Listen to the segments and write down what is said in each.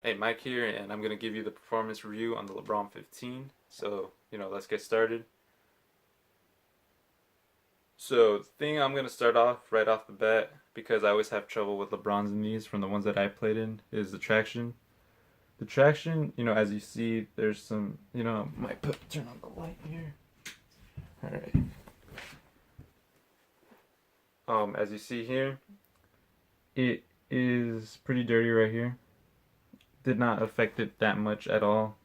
Hey, Mike here, and I'm going to give you the performance review on the Lebron 15. So, let's get started. So, the thing I'm going to start off right off the bat, because I always have trouble with LeBron's knees from the ones that I played in, is the traction. The traction, as you see, there's some, might turn on the light here. All right. As you see here, it is pretty dirty right here. Did not affect it that much at all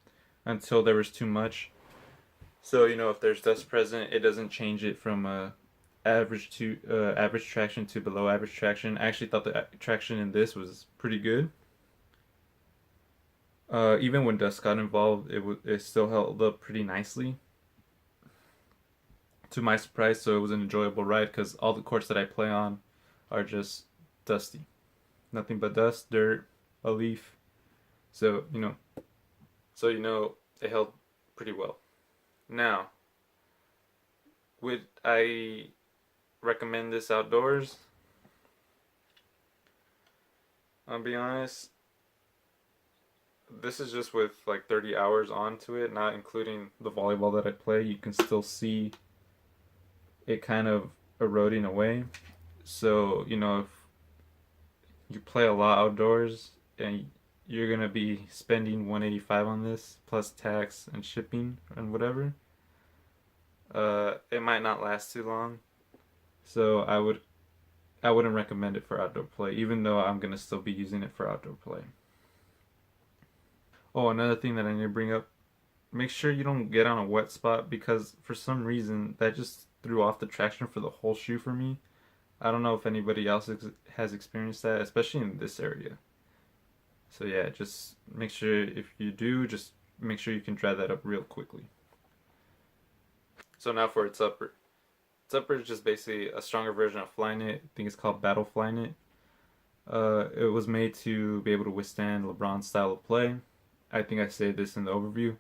until there was too much. So, if there's dust present, it doesn't change it from average traction to below average traction. I actually thought the traction in this was pretty good. Even when dust got involved, it still held up pretty nicely. To my surprise, so it was an enjoyable ride because all the courts that I play on are just dusty, nothing but dust, dirt, a leaf. So it held pretty well. Now, would I recommend this outdoors? I'll be honest, this is just with like 30 hours onto it, not including the volleyball that I play. You can still see it kind of eroding away. So, if you play a lot outdoors and you're gonna be spending 185 on this plus tax and shipping and whatever, it might not last too long. So I wouldn't recommend it for outdoor play, even though I'm gonna still be using it for outdoor play. Oh, another thing that I need to bring up, make sure you don't get on a wet spot because for some reason that just threw off the traction for the whole shoe for me. I don't know if anybody else has experienced that, especially in this area. So yeah, just make sure if you do, just make sure you can dry that up real quickly. So now for its upper. Its upper is just basically a stronger version of Flyknit. I think it's called Battle Flyknit. It was made to be able to withstand LeBron's style of play. I think I said this in the overview.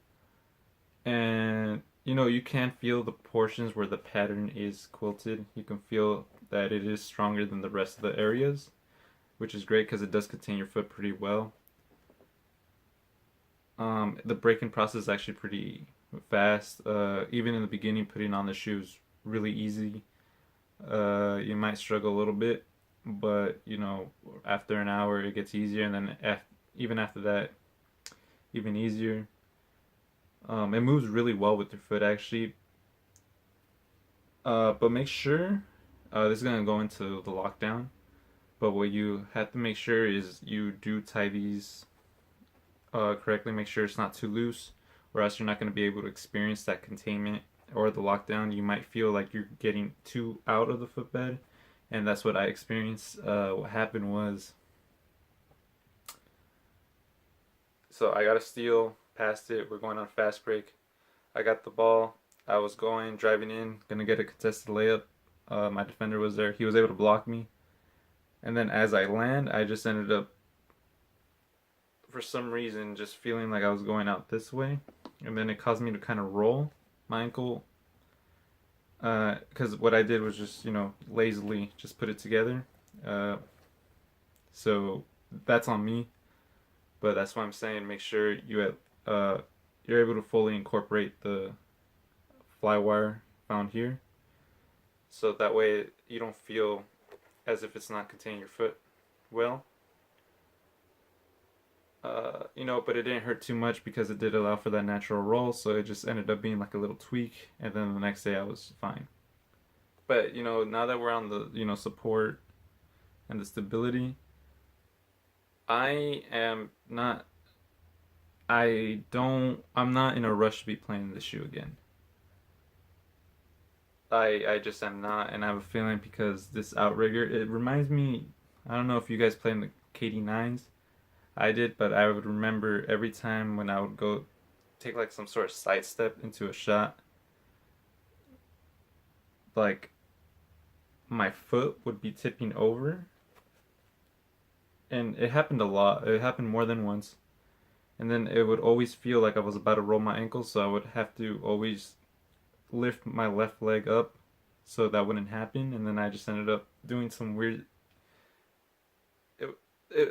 And you can feel the portions where the pattern is quilted. You can feel that it is stronger than the rest of the areas, which is great because it does contain your foot pretty well. The breaking process is actually pretty fast. Even in the beginning, putting on the shoes really easy. You might struggle a little bit, but after an hour it gets easier, and then even after that, even easier. It moves really well with your foot actually. But make sure this is gonna go into the lockdown. But what you have to make sure is you do tie these correctly. Make sure it's not too loose, or else you're not going to be able to experience that containment or the lockdown. You might feel like you're getting too out of the footbed, and that's what I experienced. What happened was, so I got a steal, passed it. We're going on a fast break. I got the ball. I was driving in, gonna get a contested layup. My defender was there. He was able to block me, and then as I land, I just ended up, for some reason, just feeling like I was going out this way, and then it caused me to kind of roll my ankle. Because what I did was just lazily just put it together. Uh, so that's on me, but that's why I'm saying make sure you're able to fully incorporate the fly wire found here, so that way you don't feel as if it's not containing your foot well. But it didn't hurt too much because it did allow for that natural roll, so it just ended up being like a little tweak, and then the next day I was fine. But now that we're on the support and the stability, I am not. I'm not in a rush to be playing this shoe again. I just am not, and I have a feeling because this outrigger, it reminds me. I don't know if you guys play in the KD9s. I did, but I would remember every time when I would go take like some sort of sidestep into a shot, like my foot would be tipping over, and it happened a lot. It happened more than once, and then it would always feel like I was about to roll my ankle, so I would have to always lift my left leg up so that wouldn't happen, and then I just ended up doing some weird.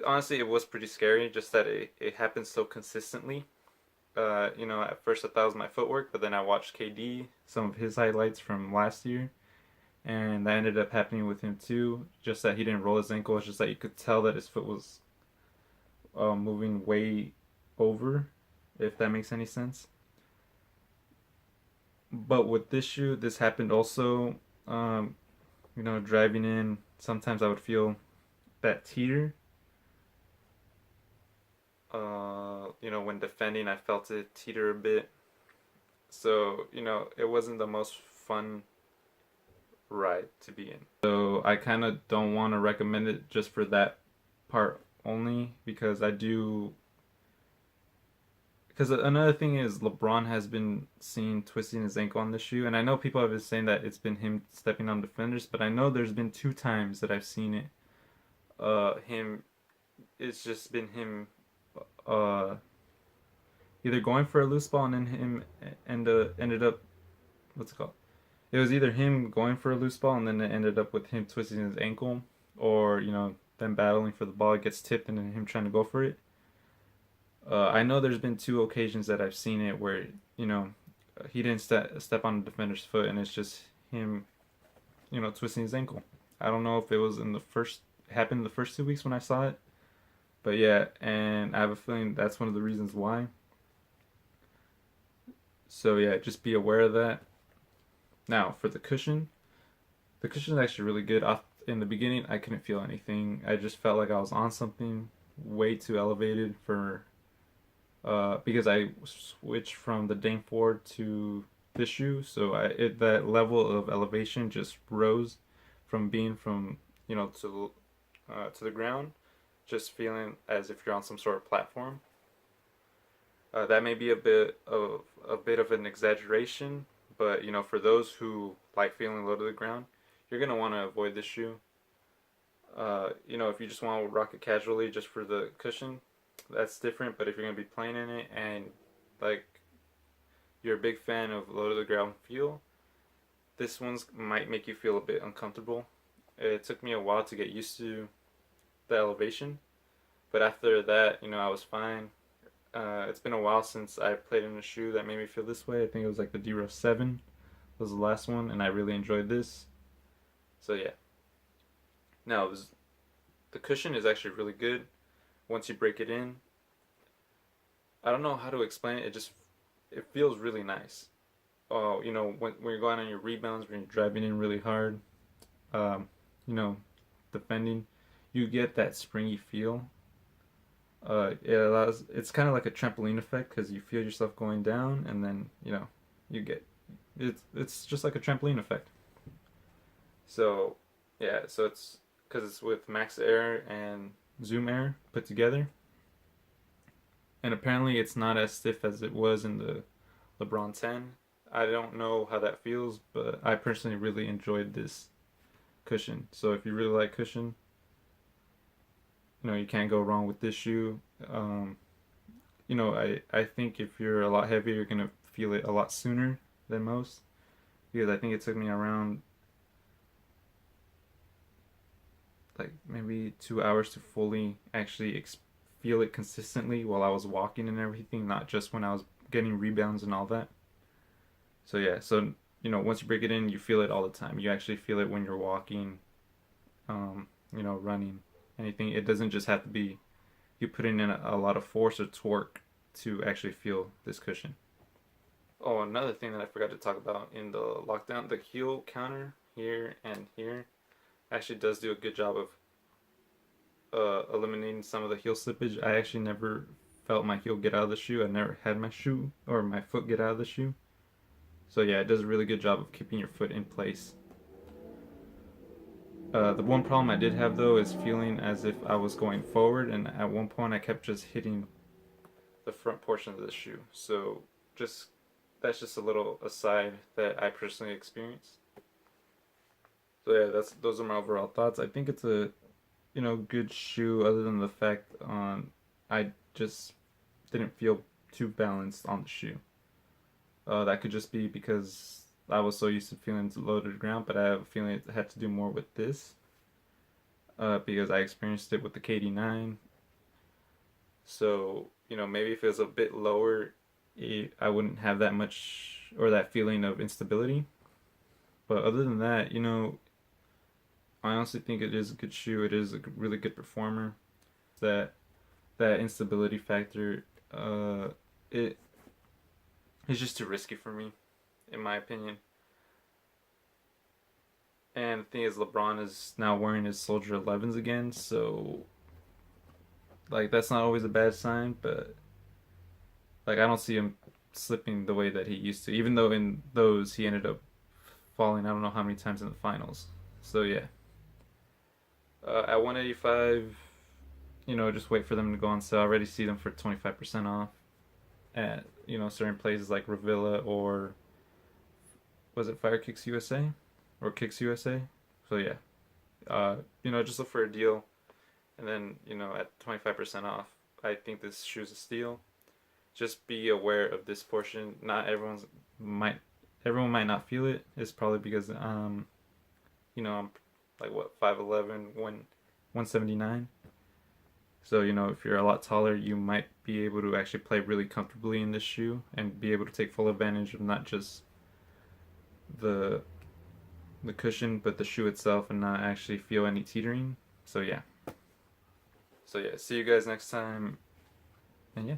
Honestly, it was pretty scary. Just that it happened so consistently. At first I thought it was my footwork, but then I watched KD, some of his highlights from last year, and that ended up happening with him too. Just that he didn't roll his ankle. It's just that you could tell that his foot was moving way over, if that makes any sense. But with this shoe, this happened also. Um, Driving in, sometimes I would feel that teeter. When defending, I felt it teeter a bit. So, it wasn't the most fun ride to be in. So, I kind of don't want to recommend it just for that part only because I do. Because another thing is, LeBron has been seen twisting his ankle on the shoe, and I know people have been saying that it's been him stepping on defenders, but I know there's been two times that I've seen it. Him, it's just been him, uh, either going for a loose ball and then him ended up, what's it called? It was either him going for a loose ball and then it ended up with him twisting his ankle, or them battling for the ball, it gets tipped and then him trying to go for it. I know there's been two occasions that I've seen it where he didn't step on the defender's foot and it's just him twisting his ankle. I don't know if it was in the first happened in the first 2 weeks when I saw it, but yeah, and I have a feeling that's one of the reasons why. So yeah, just be aware of that. Now for the cushion is actually really good. In the beginning, I couldn't feel anything. I just felt like I was on something way too elevated for because I switched from the Dame 4 to this shoe, so that level of elevation just rose from being from to the ground, just feeling as if you're on some sort of platform. That may be a bit of an exaggeration, but for those who like feeling low to the ground, you're gonna want to avoid this shoe. If you just want to rock it casually just for the cushion, that's different. But if you're gonna be playing in it and like you're a big fan of low to the ground feel, this one's might make you feel a bit uncomfortable. It took me a while to get used to the elevation, but after that, I was fine. It's been a while since I played in a shoe that made me feel this way. I think it was like the D-Row 7 was the last one, and I really enjoyed this. So yeah. Now, the cushion is actually really good once you break it in. I don't know how to explain it. It feels really nice. Oh, when you're going on your rebounds, when you're driving in really hard, um, you know, defending, you get that springy feel. It's kind of like a trampoline effect because you feel yourself going down, and then you get it's just like a trampoline effect. So yeah, so it's because it's with Max Air and Zoom Air put together, and apparently it's not as stiff as it was in the LeBron 10. I don't know how that feels, but I personally really enjoyed this cushion. So if you really like cushion, you can't go wrong with this shoe. Um, I think if you're a lot heavier, you're gonna feel it a lot sooner than most, because I think it took me around like maybe 2 hours to fully actually feel it consistently while I was walking and everything, not just when I was getting rebounds and all that. So yeah, so once you break it in, you feel it all the time. You actually feel it when you're walking, running, anything. It doesn't just have to be you putting in a lot of force or torque to actually feel this cushion. Oh, another thing that I forgot to talk about in the lockdown, the heel counter here and here actually does do a good job of eliminating some of the heel slippage. I actually never felt my heel get out of the shoe. I never had my shoe or my foot get out of the shoe. So yeah, it does a really good job of keeping your foot in place. The one problem I did have though is feeling as if I was going forward, and at one point I kept just hitting the front portion of the shoe. So just that's just a little aside that I personally experienced. So yeah, those are my overall thoughts. I think it's a good shoe, other than the fact on I just didn't feel too balanced on the shoe. That could just be because I was so used to feeling low to the ground, but I have a feeling it had to do more with this. because I experienced it with the KD9. So, maybe if it was a bit lower, I wouldn't have that much or that feeling of instability. But other than that, I honestly think it is a good shoe. It is a really good performer. That that instability factor, it is just too risky for me, in my opinion. And the thing is, LeBron is now wearing his Soldier 11s again, so like that's not always a bad sign. But like I don't see him slipping the way that he used to. Even though in those he ended up falling, I don't know how many times in the finals. So yeah, at 185, just wait for them to go on sale. I already see them for 25% off at certain places like Revilla or was it Fire Kicks USA or Kicks USA? So yeah, just look for a deal, and then at 25% off, I think this shoe's a steal. Just be aware of this portion. Not might everyone might not feel it. It's probably because I'm like what 5'11", 179. So, if you're a lot taller, you might be able to actually play really comfortably in this shoe and be able to take full advantage of not just the the cushion, but the shoe itself and not actually feel any teetering. So yeah. See you guys next time. And yeah.